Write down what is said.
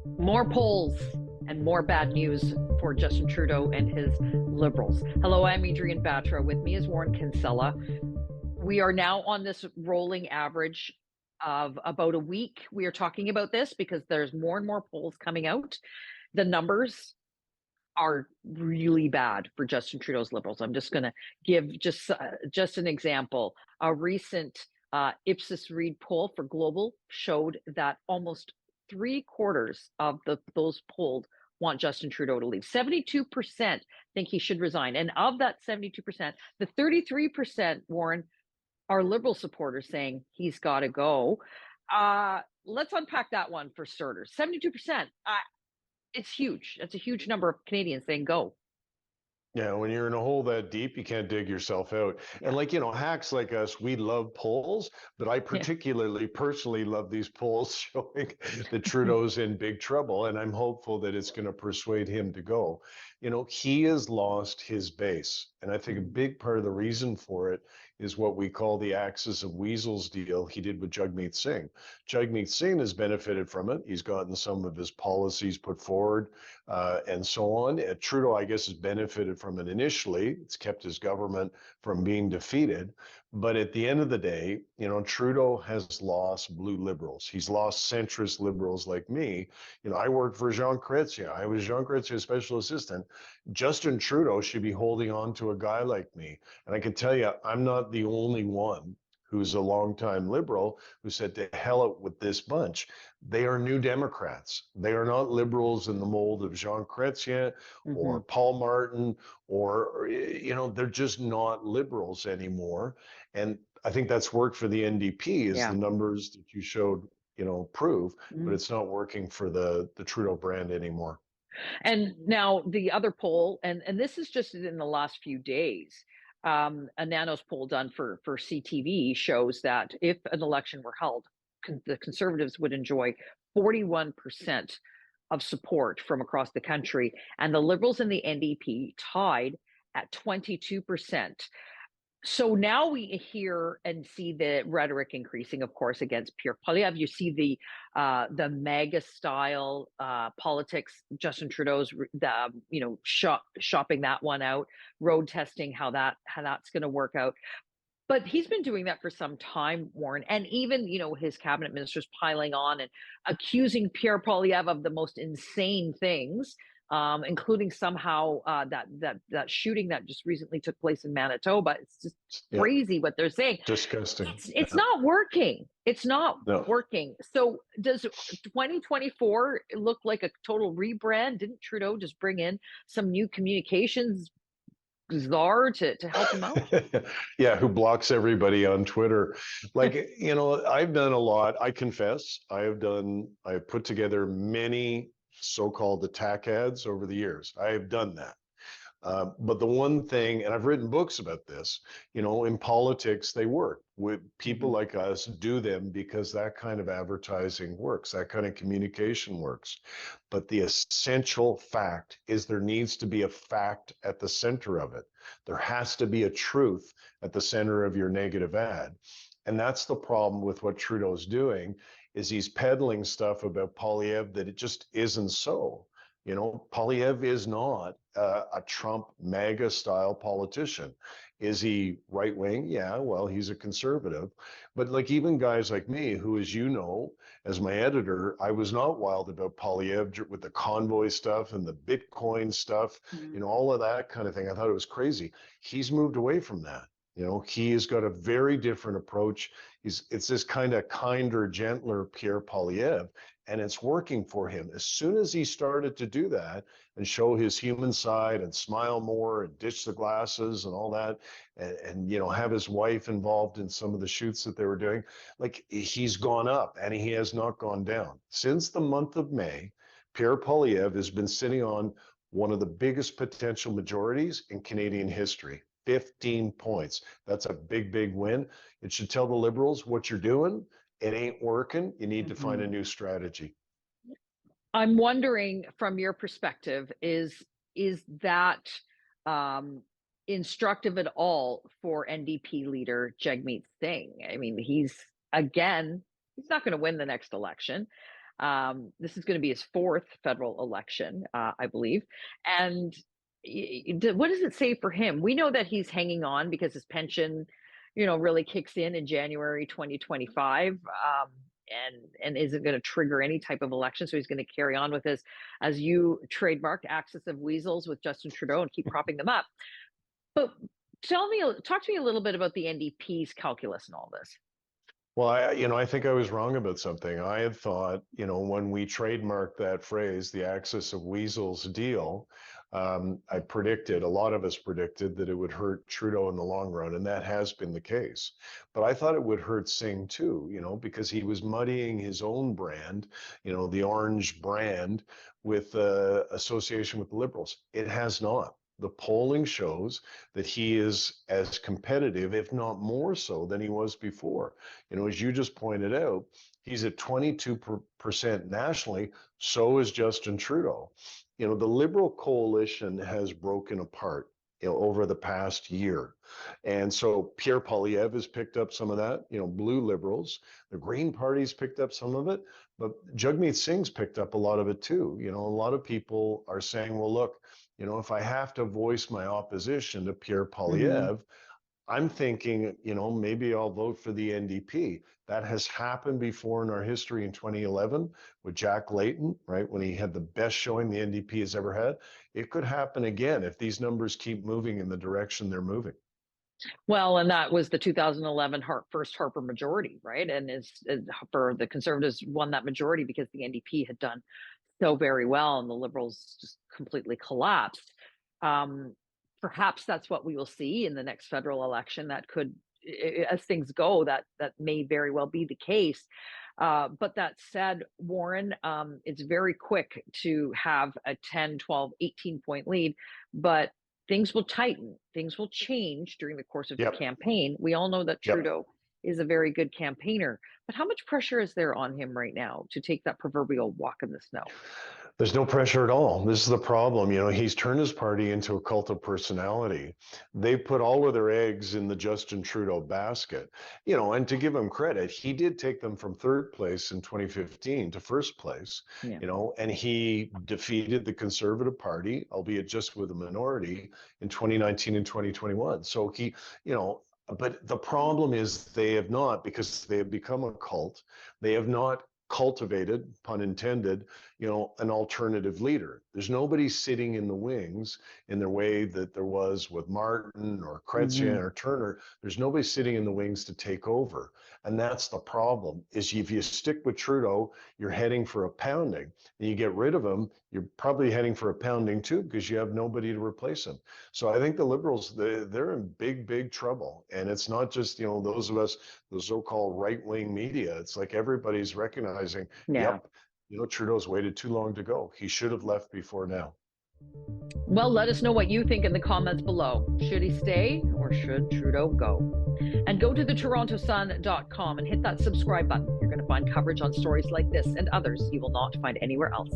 More polls and more bad news for Justin Trudeau and his Liberals. Hello, I'm Adrienne Batra. With me is Warren Kinsella. We are now on this rolling average of about a week. We are talking about this because there's more and more polls coming out. The numbers are really bad for Justin Trudeau's Liberals. I'm just going to give just an example. A recent Ipsos Reid poll for Global showed that almost three-quarters of those polled want Justin Trudeau to leave. 72% think he should resign. And of that 72%, the 33%, Warren, are Liberal supporters saying he's got to go. Let's unpack that one for starters. 72%. It's huge. That's a huge number of Canadians saying go. Yeah, when you're in a hole that deep, you can't dig yourself out. Yeah. And hacks like us, we love polls, but I Yeah. personally love these polls showing that Trudeau's in big trouble. And I'm hopeful that it's going to persuade him to go. He has lost his base. And I think a big part of the reason for it is what we call the Axis of Weasels deal he did with Jagmeet Singh. Jagmeet Singh has benefited from it. He's gotten some of his policies put forward and so on. Trudeau, I guess, has benefited from it initially. It's kept his government from being defeated. But at the end of the day, Trudeau has lost blue Liberals. He's lost centrist Liberals like me. I worked for Jean Chrétien. I was Jean Chrétien's special assistant. Justin Trudeau should be holding on to a guy like me. And I can tell you, I'm not the only one who's a longtime Liberal who said to hell with this bunch. They are new Democrats. They are not Liberals in the mold of Jean Chrétien or Paul Martin, or, they're just not Liberals anymore. And I think that's worked for the NDP, is the numbers that you showed, prove, but it's not working for the Trudeau brand anymore. And now the other poll, and this is just in the last few days, a Nanos poll done for CTV shows that if an election were held, the Conservatives would enjoy 41% of support from across the country, and the Liberals and the NDP tied at 22%. So now we hear and see the rhetoric increasing, of course, against Pierre Poilievre. You see the MAGA style politics. Justin Trudeau's, shopping that one out, road testing how that's going to work out. But he's been doing that for some time, Warren, and even his cabinet ministers piling on and accusing Pierre Poilievre of the most insane things. Including somehow that shooting that just recently took place in Manitoba. It's just crazy what they're saying. Disgusting. It's not working. It's not working. So does 2024 look like a total rebrand? Didn't Trudeau just bring in some new communications czar to help him out? Yeah, who blocks everybody on Twitter. I've done a lot. I confess, I've put together many so-called attack ads over the years. I have done that. But the one thing, and I've written books about this, in politics, they work. With people like us do them because that kind of advertising works, that kind of communication works. But the essential fact is there needs to be a fact at the center of it. There has to be a truth at the center of your negative ad. And that's the problem with what Trudeau's doing, is he's peddling stuff about Poilievre that it just isn't so. Poilievre is not a Trump MAGA style politician. Is he right wing? Yeah, well, he's a conservative. But even guys like me, who, as you know, as my editor, I was not wild about Poilievre with the convoy stuff and the Bitcoin stuff, all of that kind of thing. I thought it was crazy. He's moved away from that. He has got a very different approach. It's this kind of kinder, gentler Pierre Poilievre, and it's working for him. As soon as he started to do that and show his human side and smile more and ditch the glasses and all that, and have his wife involved in some of the shoots that they were doing, he's gone up and he has not gone down. Since the month of May, Pierre Poilievre has been sitting on one of the biggest potential majorities in Canadian history. 15 points. That's a big, big win. It should tell the Liberals what you're doing. It ain't working. You need to find a new strategy. I'm wondering, from your perspective, is that instructive at all for NDP leader Jagmeet Singh? I mean, he's not going to win the next election. This is going to be his fourth federal election, I believe. And what does it say for him? We know that he's hanging on because his pension, really kicks in January 2025. And isn't going to trigger any type of election. So he's going to carry on with this, as you trademarked, axis of weasels with Justin Trudeau and keep propping them up. But talk to me a little bit about the NDP's calculus in all this. Well, I think I was wrong about something. I had thought, when we trademarked that phrase, the axis of weasels deal, I predicted, a lot of us predicted that it would hurt Trudeau in the long run, and that has been the case. But I thought it would hurt Singh too, because he was muddying his own brand, the orange brand, with association with the Liberals. It has not. The polling shows that he is as competitive, if not more so, than he was before. As you just pointed out, he's at 22% nationally. So is Justin Trudeau. The Liberal coalition has broken apart, over the past year. And so Pierre Poilievre has picked up some of that, blue Liberals. The Green Party's picked up some of it, but Jagmeet Singh's picked up a lot of it too. A lot of people are saying, well, look, if I have to voice my opposition to Pierre Poilievre, I'm thinking, maybe I'll vote for the NDP. That has happened before in our history in 2011 with Jack Layton, right? When he had the best showing the NDP has ever had. It could happen again if these numbers keep moving in the direction they're moving. Well, and that was the 2011 first Harper majority, right? And for the Conservatives won that majority because the NDP had done so very well and the Liberals just completely collapsed. Perhaps that's what we will see in the next federal election. That could, as things go, that may very well be the case. But that said, Warren, it's very quick to have a 10, 12, 18-point lead, but things will tighten. Things will change during the course of the campaign. We all know that Trudeau is a very good campaigner, but how much pressure is there on him right now to take that proverbial walk in the snow? There's no pressure at all. This is the problem. He's turned his party into a cult of personality. They put all of their eggs in the Justin Trudeau basket, and to give him credit, he did take them from third place in 2015 to first place, and he defeated the Conservative Party, albeit just with a minority, in 2019 and 2021. So but the problem is they have not, because they have become a cult, they have not cultivated, pun intended, an alternative leader. There's nobody sitting in the wings in the way that there was with Martin or Chrétien or Turner. There's nobody sitting in the wings to take over. And that's the problem, is if you stick with Trudeau, you're heading for a pounding. And you get rid of him, you're probably heading for a pounding too, because you have nobody to replace him. So I think the Liberals, they're in big, big trouble. And it's not just, those of us, the so-called right-wing media. It's like everybody's recognizing, Trudeau's waited too long to go. He should have left before now. Well, let us know what you think in the comments below. Should he stay or should Trudeau go? And go to theTorontoSun.com and hit that subscribe button. You're going to find coverage on stories like this and others you will not find anywhere else.